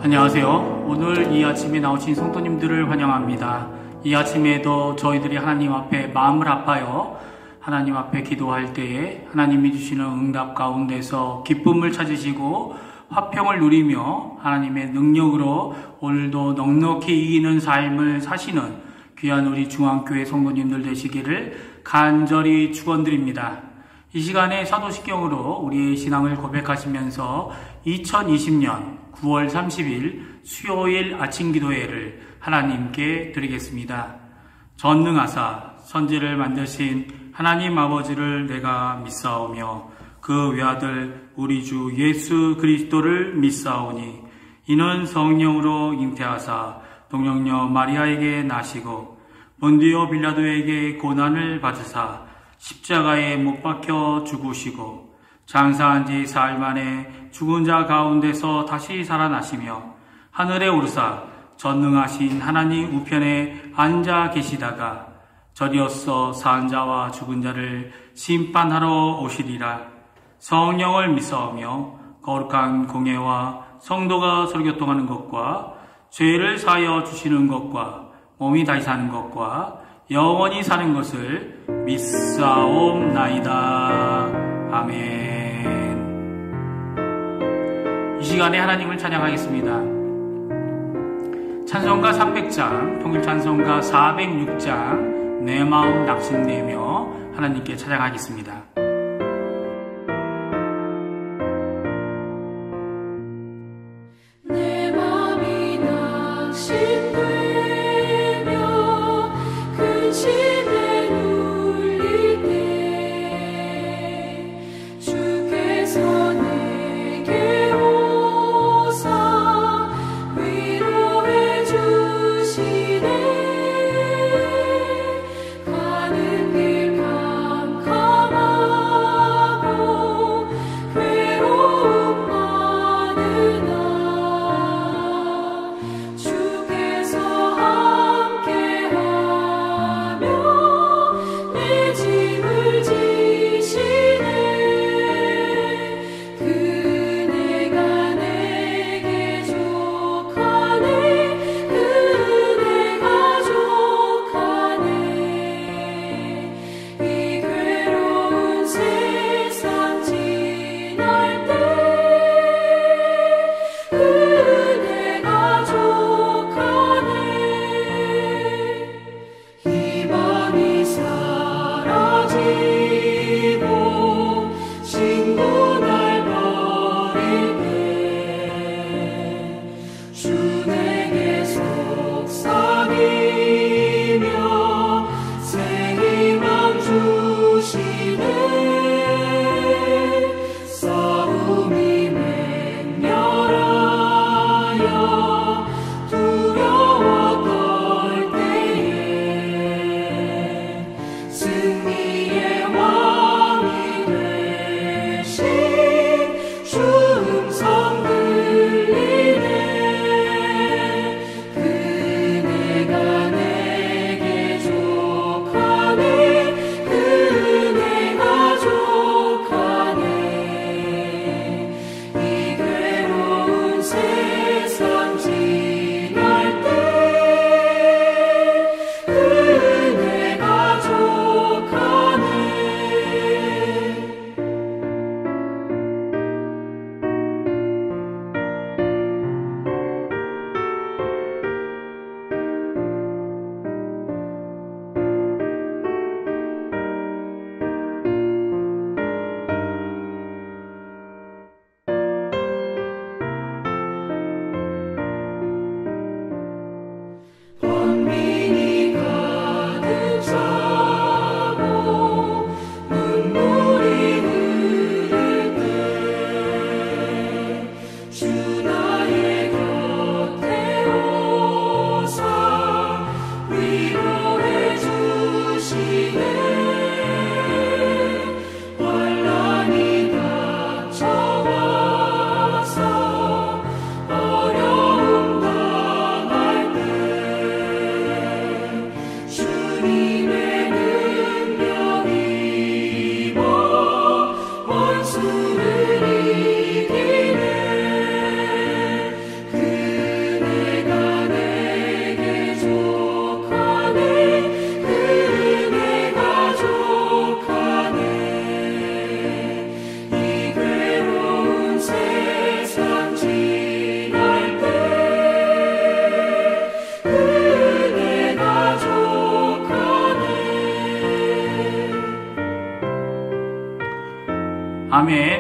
안녕하세요. 오늘 이 아침에 나오신 성도님들을 환영합니다. 이 아침에도 저희들이 하나님 앞에 마음을 아파요. 하나님 앞에 기도할 때에 하나님이 주시는 응답 가운데서 기쁨을 찾으시고 화평을 누리며 하나님의 능력으로 오늘도 넉넉히 이기는 삶을 사시는 귀한 우리 중앙교회 성도님들 되시기를 간절히 축원드립니다. 이 시간에 사도신경으로 우리의 신앙을 고백하시면서 2020년 9월 30일 수요일 아침 기도회를 하나님께 드리겠습니다. 전능하사 선지를 만드신 하나님 아버지를 내가 믿사오며 그 외아들 우리 주 예수 그리스도를 믿사오니 이는 성령으로 잉태하사 동정녀 마리아에게 나시고 본디오 빌라도에게 고난을 받으사 십자가에 못 박혀 죽으시고 장사한 지 사흘 만에 죽은 자 가운데서 다시 살아나시며 하늘에 오르사 전능하신 하나님 우편에 앉아 계시다가 저리어서 산 자와 죽은 자를 심판하러 오시리라. 성령을 믿사오며 거룩한 공예와 성도가 설교통하는 것과 죄를 사하여 주시는 것과 몸이 다시 사는 것과 영원히 사는 것을 믿사옵나이다. 아멘. 이 시간에 하나님을 찬양하겠습니다. 찬송가 300장, 통일찬송가 406장 내 마음 낙심내며 하나님께 찬양하겠습니다. 가는 길 캄캄한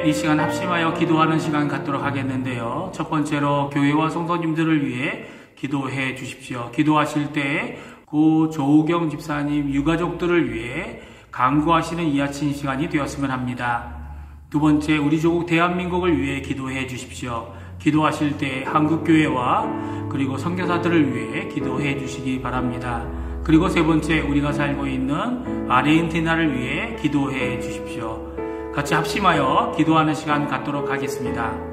이제 이 시간 합심하여 기도하는 시간 갖도록 하겠는데요. 첫 번째로 교회와 성도님들을 위해 기도해 주십시오. 기도하실 때 고 조우경 집사님 유가족들을 위해 간구하시는 이 아침 시간이 되었으면 합니다. 두 번째, 우리 조국 대한민국을 위해 기도해 주십시오. 기도하실 때 한국교회와 그리고 선교사들을 위해 기도해 주시기 바랍니다. 그리고 세 번째, 우리가 살고 있는 아르헨티나를 위해 기도해 주십시오. 같이 합심하여 기도하는 시간 갖도록 하겠습니다.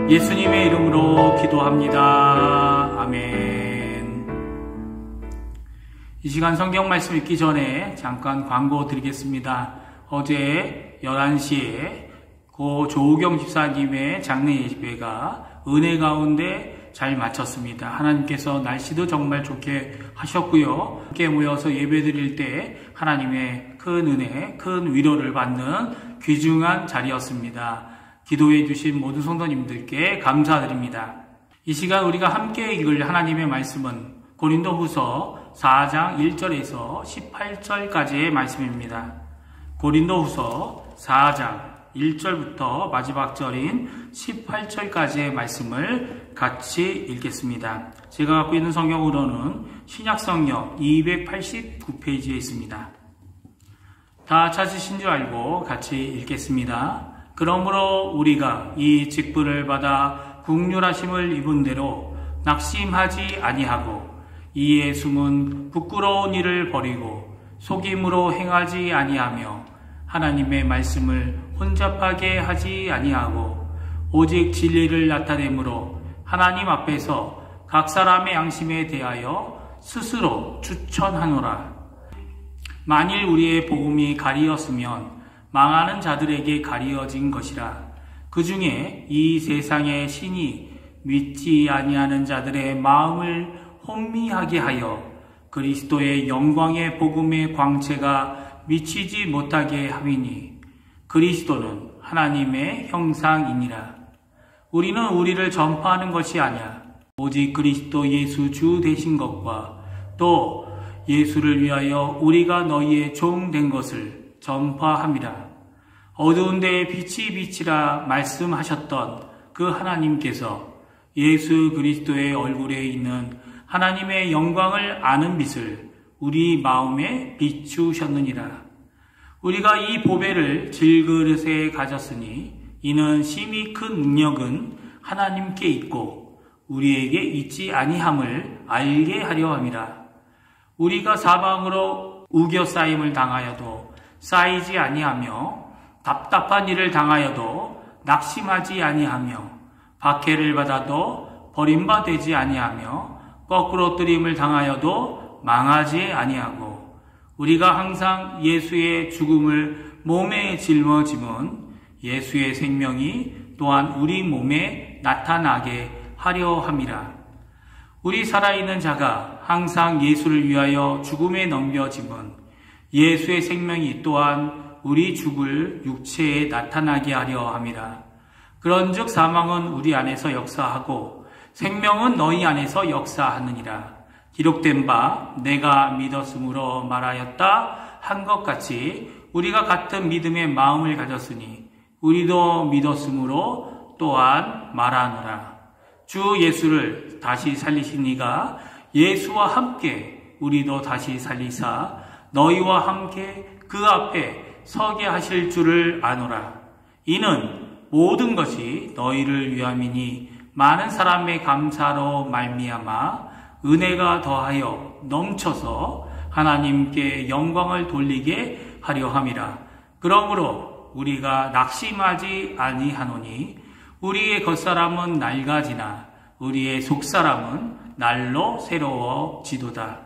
예수님의 이름으로 기도합니다. 아멘. 이 시간 성경 말씀 읽기 전에 잠깐 광고 드리겠습니다. 어제 11시에 고 조우경 집사님의 장례 예배가 은혜 가운데 잘 마쳤습니다. 하나님께서 날씨도 정말 좋게 하셨고요. 함께 모여서 예배 드릴 때 하나님의 큰 은혜, 큰 위로를 받는 귀중한 자리였습니다. 기도해 주신 모든 성도님들께 감사드립니다. 이 시간 우리가 함께 읽을 하나님의 말씀은 고린도후서 4장 1절에서 18절까지의 말씀입니다. 고린도후서 4장 1절부터 마지막 절인 18절까지의 말씀을 같이 읽겠습니다. 제가 갖고 있는 성경으로는 신약성경 289페이지에 있습니다. 다 찾으신 줄 알고 같이 읽겠습니다. 그러므로 우리가 이 직분을 받아 국률하심을 입은 대로 낙심하지 아니하고 이에 숨은 부끄러운 일을 버리고 속임으로 행하지 아니하며 하나님의 말씀을 혼잡하게 하지 아니하고 오직 진리를 나타내므로 하나님 앞에서 각 사람의 양심에 대하여 스스로 추천하노라. 만일 우리의 복음이 가리었으면 망하는 자들에게 가리어진 것이라. 그 중에 이 세상의 신이 믿지 아니하는 자들의 마음을 혼미하게 하여 그리스도의 영광의 복음의 광채가 미치지 못하게 함이니 그리스도는 하나님의 형상이니라. 우리는 우리를 전파하는 것이 아니야 오직 그리스도 예수 주 되신 것과 또 예수를 위하여 우리가 너희의 종 된 것을 전파함이라. 어두운 데에 빛이 비치라 말씀하셨던 그 하나님께서 예수 그리스도의 얼굴에 있는 하나님의 영광을 아는 빛을 우리 마음에 비추셨느니라. 우리가 이 보배를 질그릇에 가졌으니 이는 심히 큰 능력은 하나님께 있고 우리에게 있지 아니함을 알게 하려 함이라. 우리가 사방으로 우겨싸임을 당하여도 쌓이지 아니하며 답답한 일을 당하여도 낙심하지 아니하며 박해를 받아도 버림받지 아니하며 거꾸로 뜨림을 당하여도 망하지 아니하고 우리가 항상 예수의 죽음을 몸에 짊어짐은 예수의 생명이 또한 우리 몸에 나타나게 하려 함이라. 우리 살아있는 자가 항상 예수를 위하여 죽음에 넘겨짐은 예수의 생명이 또한 우리 죽을 육체에 나타나게 하려 함이라. 그런즉 사망은 우리 안에서 역사하고 생명은 너희 안에서 역사하느니라. 기록된 바 내가 믿었으므로 말하였다 한 것 같이 우리가 같은 믿음의 마음을 가졌으니 우리도 믿었으므로 또한 말하노라. 주 예수를 다시 살리신 이가 예수와 함께 우리도 다시 살리사 너희와 함께 그 앞에 서게 하실 줄을 아노라. 이는 모든 것이 너희를 위함이니 많은 사람의 감사로 말미암아 은혜가 더하여 넘쳐서 하나님께 영광을 돌리게 하려 함이라. 그러므로 우리가 낙심하지 아니하노니 우리의 겉사람은 낡아지나 우리의 속사람은 날로 새로워지도다.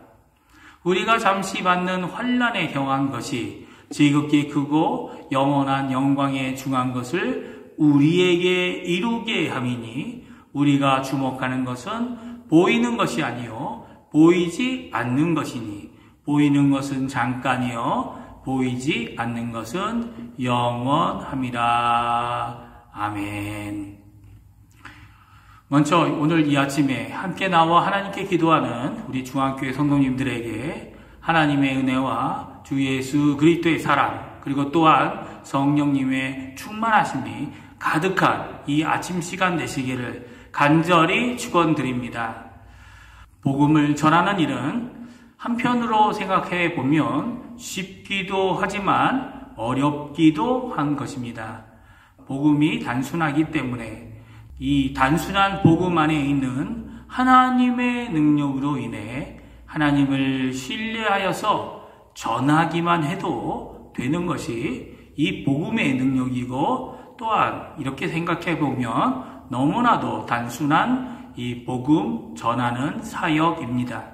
우리가 잠시 받는 환난에 경한 것이 지극히 크고 영원한 영광에 중한 것을 우리에게 이루게 함이니 우리가 주목하는 것은 보이는 것이 아니요 보이지 않는 것이니 보이는 것은 잠깐이요 보이지 않는 것은 영원함이라. 아멘. 먼저 오늘 이 아침에 함께 나와 하나님께 기도하는 우리 중앙교회 성도님들에게 하나님의 은혜와 주 예수 그리스도의 사랑 그리고 또한 성령님의 충만하심이 가득한 이 아침 시간 되시기를 간절히 축원드립니다. 복음을 전하는 일은 한편으로 생각해 보면 쉽기도 하지만 어렵기도 한 것입니다. 복음이 단순하기 때문에 이 단순한 복음 안에 있는 하나님의 능력으로 인해 하나님을 신뢰하여서 전하기만 해도 되는 것이 이 복음의 능력이고 또한 이렇게 생각해 보면 너무나도 단순한 이 복음 전하는 사역입니다.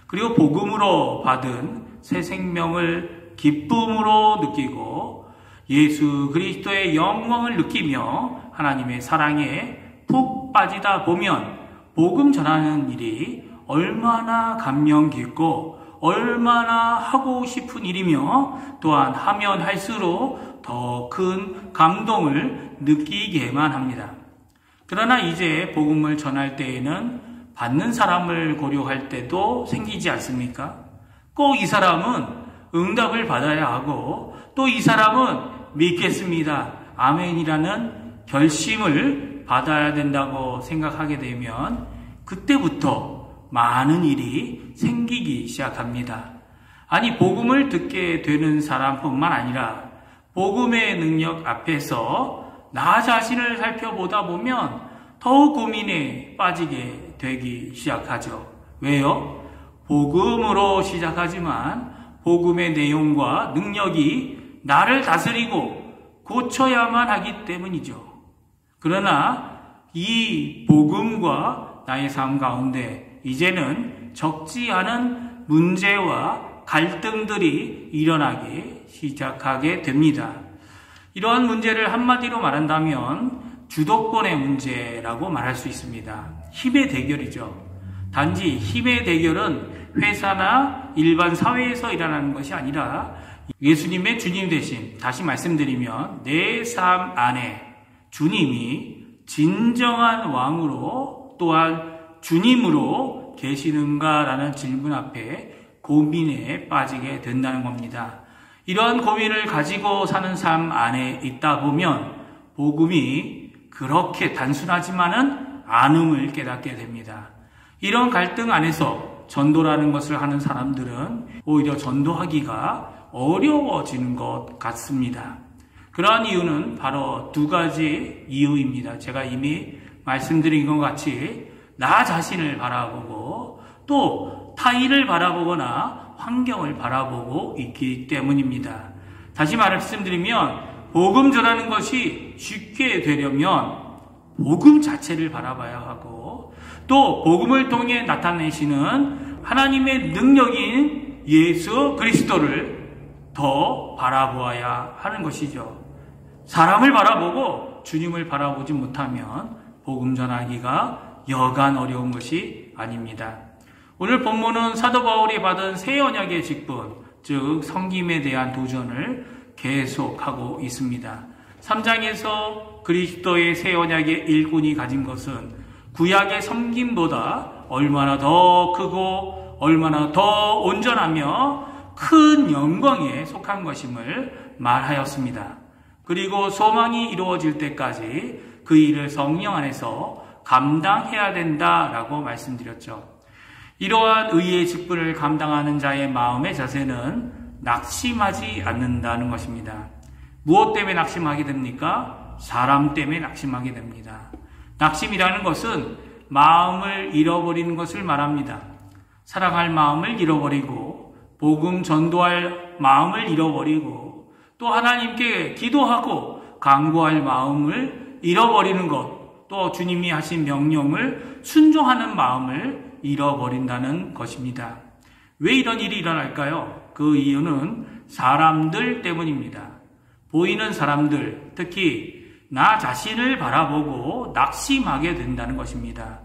그리고 복음으로 받은 새 생명을 기쁨으로 느끼고 예수 그리스도의 영광을 느끼며 하나님의 사랑에 푹 빠지다 보면 복음 전하는 일이 얼마나 감명 깊고 얼마나 하고 싶은 일이며 또한 하면 할수록 더 큰 감동을 느끼게만 합니다. 그러나 이제 복음을 전할 때에는 받는 사람을 고려할 때도 생기지 않습니까? 꼭 이 사람은 응답을 받아야 하고 또 이 사람은 믿겠습니다. 아멘이라는 결심을 받아야 된다고 생각하게 되면 그때부터 많은 일이 생기기 시작합니다. 아니 복음을 듣게 되는 사람뿐만 아니라 복음의 능력 앞에서 나 자신을 살펴보다 보면 더욱 고민에 빠지게 되기 시작하죠. 왜요? 복음으로 시작하지만 복음의 내용과 능력이 나를 다스리고 고쳐야만 하기 때문이죠. 그러나 이 복음과 나의 삶 가운데 이제는 적지 않은 문제와 갈등들이 일어나기 시작하게 됩니다. 이러한 문제를 한마디로 말한다면 주도권의 문제라고 말할 수 있습니다. 힘의 대결이죠. 단지 힘의 대결은 회사나 일반 사회에서 일어나는 것이 아니라 예수님의 주님 대신 다시 말씀드리면 내 삶 안에 주님이 진정한 왕으로 또한 주님으로 계시는가라는 질문 앞에 고민에 빠지게 된다는 겁니다. 이러한 고민을 가지고 사는 삶 안에 있다 보면 복음이 그렇게 단순하지만은 않음을 깨닫게 됩니다. 이런 갈등 안에서 전도라는 것을 하는 사람들은 오히려 전도하기가 어려워지는 것 같습니다. 그러한 이유는 바로 두 가지 이유입니다. 제가 이미 말씀드린 것 같이 나 자신을 바라보고 또 타인을 바라보거나 환경을 바라보고 있기 때문입니다. 다시 말씀드리면 복음 전하는 것이 쉽게 되려면 복음 자체를 바라봐야 하고 또 복음을 통해 나타내시는 하나님의 능력인 예수 그리스도를 더 바라보아야 하는 것이죠. 사람을 바라보고 주님을 바라보지 못하면 복음 전하기가 여간 어려운 것이 아닙니다. 오늘 본문은 사도 바울이 받은 새 언약의 직분, 즉 섬김에 대한 도전을 계속하고 있습니다. 3장에서 그리스도의 새 언약의 일꾼이 가진 것은 구약의 섬김보다 얼마나 더 크고 얼마나 더 온전하며 큰 영광에 속한 것임을 말하였습니다. 그리고 소망이 이루어질 때까지 그 일을 성령 안에서 감당해야 된다라고 말씀드렸죠. 이러한 의의 직분을 감당하는 자의 마음의 자세는 낙심하지 않는다는 것입니다. 무엇 때문에 낙심하게 됩니까? 사람 때문에 낙심하게 됩니다. 낙심이라는 것은 마음을 잃어버리는 것을 말합니다. 사랑할 마음을 잃어버리고 복음 전도할 마음을 잃어버리고 또 하나님께 기도하고 간구할 마음을 잃어버리는 것, 또 주님이 하신 명령을 순종하는 마음을 잃어버린다는 것입니다. 왜 이런 일이 일어날까요? 그 이유는 사람들 때문입니다. 보이는 사람들, 특히 나 자신을 바라보고 낙심하게 된다는 것입니다.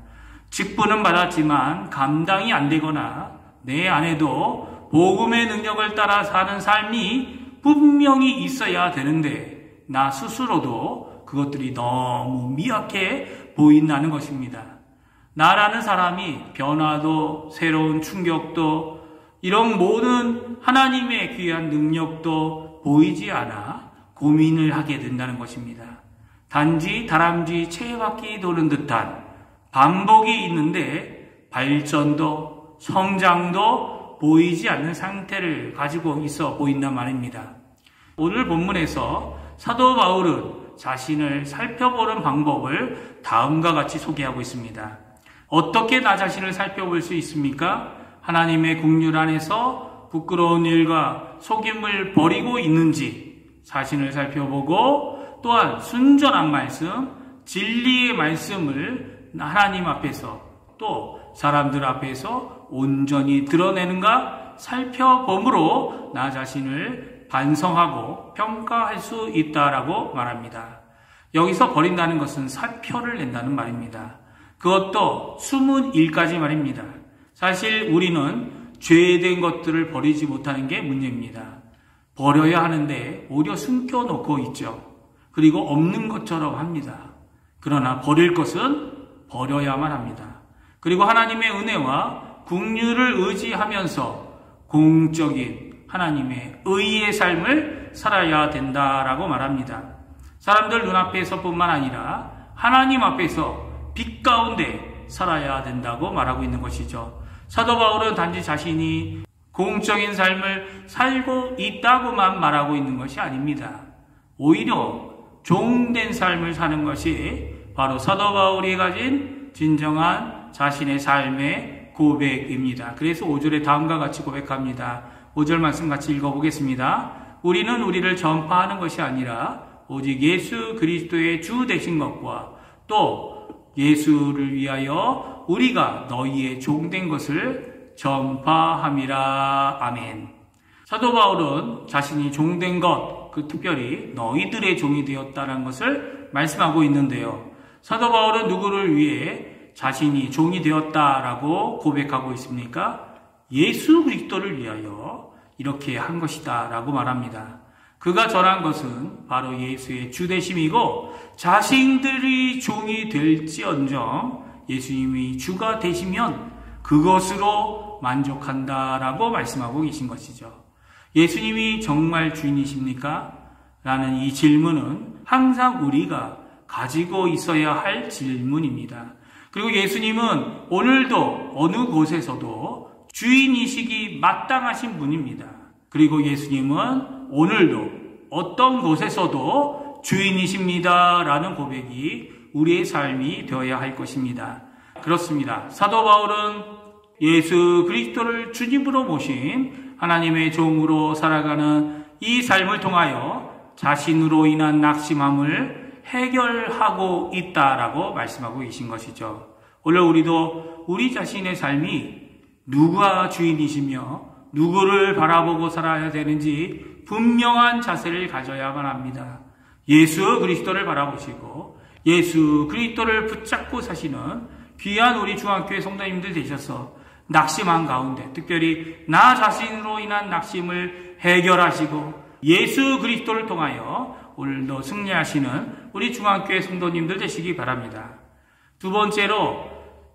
직분은 받았지만 감당이 안 되거나 내 안에도 복음의 능력을 따라 사는 삶이 분명히 있어야 되는데 나 스스로도 그것들이 너무 미약해 보인다는 것입니다. 나라는 사람이 변화도 새로운 충격도 이런 모든 하나님의 귀한 능력도 보이지 않아 고민을 하게 된다는 것입니다. 단지 다람쥐 채바퀴 도는 듯한 반복이 있는데 발전도 성장도 보이지 않는 상태를 가지고 있어 보인단 말입니다. 오늘 본문에서 사도 바울은 자신을 살펴보는 방법을 다음과 같이 소개하고 있습니다. 어떻게 나 자신을 살펴볼 수 있습니까? 하나님의 국률 안에서 부끄러운 일과 속임을 버리고 있는지 자신을 살펴보고 또한 순전한 말씀, 진리의 말씀을 하나님 앞에서 또 사람들 앞에서 온전히 드러내는가 살펴봄으로 나 자신을 반성하고 평가할 수 있다라고 말합니다. 여기서 버린다는 것은 사표를 낸다는 말입니다. 그것도 숨은 일까지 말입니다. 사실 우리는 죄된 것들을 버리지 못하는 게 문제입니다. 버려야 하는데 오히려 숨겨놓고 있죠. 그리고 없는 것처럼 합니다. 그러나 버릴 것은 버려야만 합니다. 그리고 하나님의 은혜와 긍휼을 의지하면서 공적인 하나님의 의의 삶을 살아야 된다라고 말합니다. 사람들 눈앞에서뿐만 아니라 하나님 앞에서 빛 가운데 살아야 된다고 말하고 있는 것이죠. 사도 바울은 단지 자신이 공적인 삶을 살고 있다고만 말하고 있는 것이 아닙니다. 오히려 종된 삶을 사는 것이 바로 사도 바울이 가진 진정한 자신의 삶의 고백입니다. 그래서 5절에 다음과 같이 고백합니다. 5절 말씀 같이 읽어보겠습니다. 우리는 우리를 전파하는 것이 아니라 오직 예수 그리스도의 주 되신 것과 또 예수를 위하여 우리가 너희의 종된 것을 전파함이라. 아멘. 사도 바울은 자신이 종된 것, 그 특별히 너희들의 종이 되었다는 것을 말씀하고 있는데요. 사도 바울은 누구를 위해 자신이 종이 되었다라고 고백하고 있습니까? 예수 그리스도를 위하여 이렇게 한 것이다 라고 말합니다. 그가 전한 것은 바로 예수의 주되심이고 자신들이 종이 될지언정 예수님이 주가 되시면 그것으로 만족한다라고 말씀하고 계신 것이죠. 예수님이 정말 주인이십니까? 라는 이 질문은 항상 우리가 가지고 있어야 할 질문입니다. 그리고 예수님은 오늘도 어느 곳에서도 주인이시기 마땅하신 분입니다. 그리고 예수님은 오늘도 어떤 곳에서도 주인이십니다 라는 고백이 우리의 삶이 되어야 할 것입니다. 그렇습니다. 사도 바울은 예수 그리스도를 주님으로 모신 하나님의 종으로 살아가는 이 삶을 통하여 자신으로 인한 낙심함을 해결하고 있다라고 말씀하고 계신 것이죠. 오늘 우리도 우리 자신의 삶이 누가 주인이시며 누구를 바라보고 살아야 되는지 분명한 자세를 가져야만 합니다. 예수 그리스도를 바라보시고 예수 그리스도를 붙잡고 사시는 귀한 우리 중앙교회 성도님들 되셔서 낙심한 가운데 특별히 나 자신으로 인한 낙심을 해결하시고 예수 그리스도를 통하여 오늘도 승리하시는 우리 중앙교회 성도님들 되시기 바랍니다. 두 번째로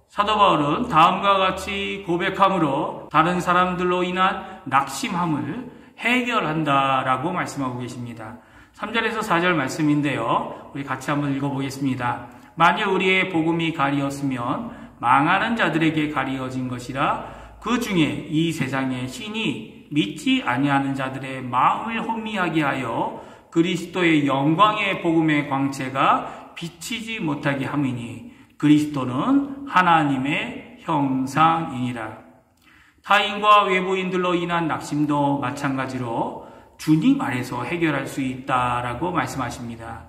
사도 바울은 다음과 같이 고백함으로 다른 사람들로 인한 낙심함을 해결한다라고 말씀하고 계십니다. 3절에서 4절 말씀인데요. 우리 같이 한번 읽어보겠습니다. 만일 우리의 복음이 가리었으면 망하는 자들에게 가리어진 것이라 그 중에 이 세상의 신이 믿지 아니하는 자들의 마음을 혼미하게 하여 그리스도의 영광의 복음의 광채가 비치지 못하게 함이니 그리스도는 하나님의 형상이니라. 타인과 외부인들로 인한 낙심도 마찬가지로 주님 아래서 해결할 수 있다라고 말씀하십니다.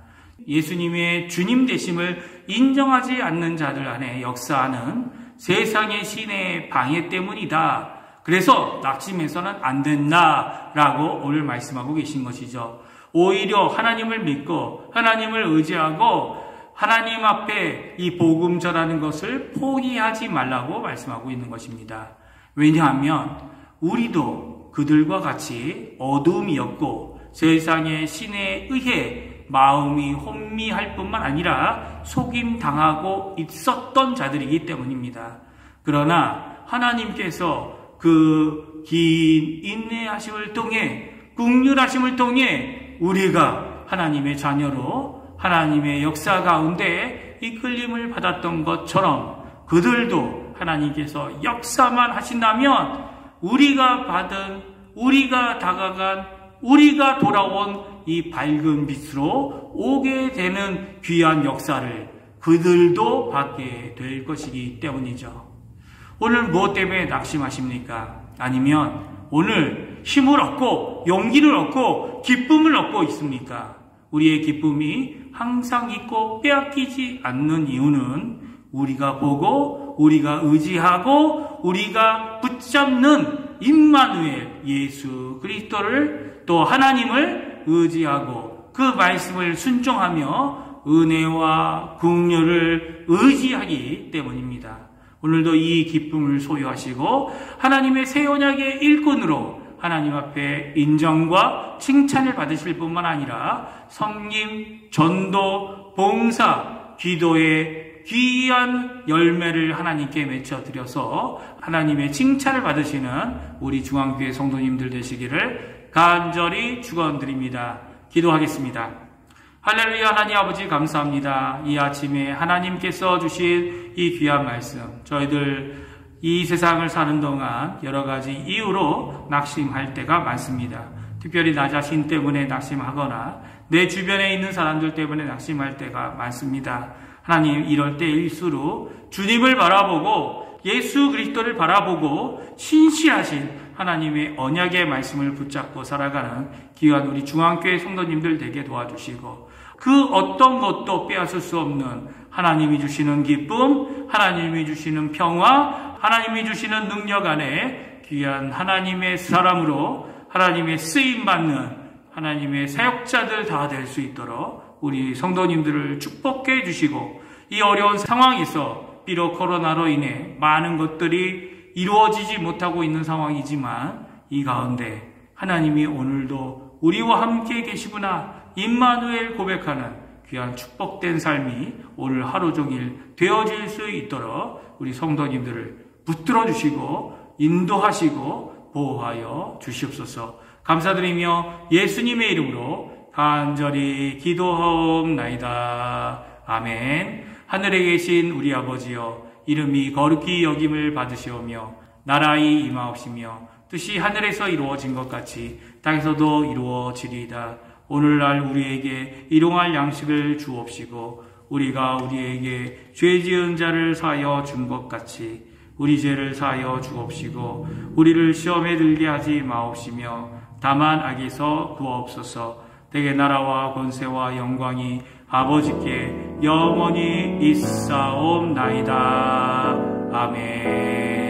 예수님의 주님 되심을 인정하지 않는 자들 안에 역사하는 세상의 신의 방해 때문이다. 그래서 낙심해서는 안 된다라고 오늘 말씀하고 계신 것이죠. 오히려 하나님을 믿고 하나님을 의지하고 하나님 앞에 이 복음 전하는 것을 포기하지 말라고 말씀하고 있는 것입니다. 왜냐하면 우리도 그들과 같이 어두움이었고 세상의 신에 의해 마음이 혼미할 뿐만 아니라 속임당하고 있었던 자들이기 때문입니다. 그러나 하나님께서 그 긴 인내하심을 통해 긍휼하심을 통해 우리가 하나님의 자녀로 하나님의 역사 가운데 이끌림을 받았던 것처럼 그들도 하나님께서 역사만 하신다면 우리가 받은, 우리가 다가간, 우리가 돌아온 이 밝은 빛으로 오게 되는 귀한 역사를 그들도 받게 될 것이기 때문이죠. 오늘 무엇 때문에 낙심하십니까? 아니면 오늘 힘을 얻고 용기를 얻고 기쁨을 얻고 있습니까? 우리의 기쁨이 항상 있고 빼앗기지 않는 이유는 우리가 보고 우리가 의지하고 우리가 붙잡는 임마누엘 예수 그리스도를 또 하나님을 의지하고 그 말씀을 순종하며 은혜와 긍휼을 의지하기 때문입니다. 오늘도 이 기쁨을 소유하시고 하나님의 새 언약의 일꾼으로 하나님 앞에 인정과 칭찬을 받으실 뿐만 아니라 섬김, 전도, 봉사, 기도의 귀한 열매를 하나님께 맺혀드려서 하나님의 칭찬을 받으시는 우리 중앙교회 성도님들 되시기를 간절히 축원드립니다. 기도하겠습니다. 할렐루야. 하나님 아버지 감사합니다. 이 아침에 하나님께서 주신 이 귀한 말씀, 저희들 이 세상을 사는 동안 여러 가지 이유로 낙심할 때가 많습니다. 특별히 나 자신 때문에 낙심하거나 내 주변에 있는 사람들 때문에 낙심할 때가 많습니다. 하나님, 이럴 때일수록 주님을 바라보고 예수 그리스도를 바라보고 신실하신 하나님의 언약의 말씀을 붙잡고 살아가는 귀한 우리 중앙교회 성도님들 되게 도와주시고 그 어떤 것도 빼앗을 수 없는 하나님이 주시는 기쁨, 하나님이 주시는 평화, 하나님이 주시는 능력 안에 귀한 하나님의 사람으로 하나님의 쓰임받는 하나님의 사역자들 다 될 수 있도록 우리 성도님들을 축복해 주시고 이 어려운 상황에서 비록 코로나로 인해 많은 것들이 이루어지지 못하고 있는 상황이지만 이 가운데 하나님이 오늘도 우리와 함께 계시구나 임마누엘 고백하는 귀한 축복된 삶이 오늘 하루 종일 되어질 수 있도록 우리 성도님들을 붙들어 주시고 인도하시고 보호하여 주시옵소서. 감사드리며 예수님의 이름으로 간절히 기도하옵나이다. 아멘. 하늘에 계신 우리 아버지여, 이름이 거룩히 여김을 받으시오며 나라의 임하옵시며 뜻이 하늘에서 이루어진 것 같이 땅에서도 이루어지리이다. 오늘날 우리에게 일용할 양식을 주옵시고 우리가 우리에게 죄 지은 자를 사하여 준 것 같이 우리 죄를 사하여 주옵시고 우리를 시험에 들게 하지 마옵시며 다만 악에서 구하옵소서. 대개 나라와 권세와 영광이 아버지께 영원히 있사옵나이다. 아멘.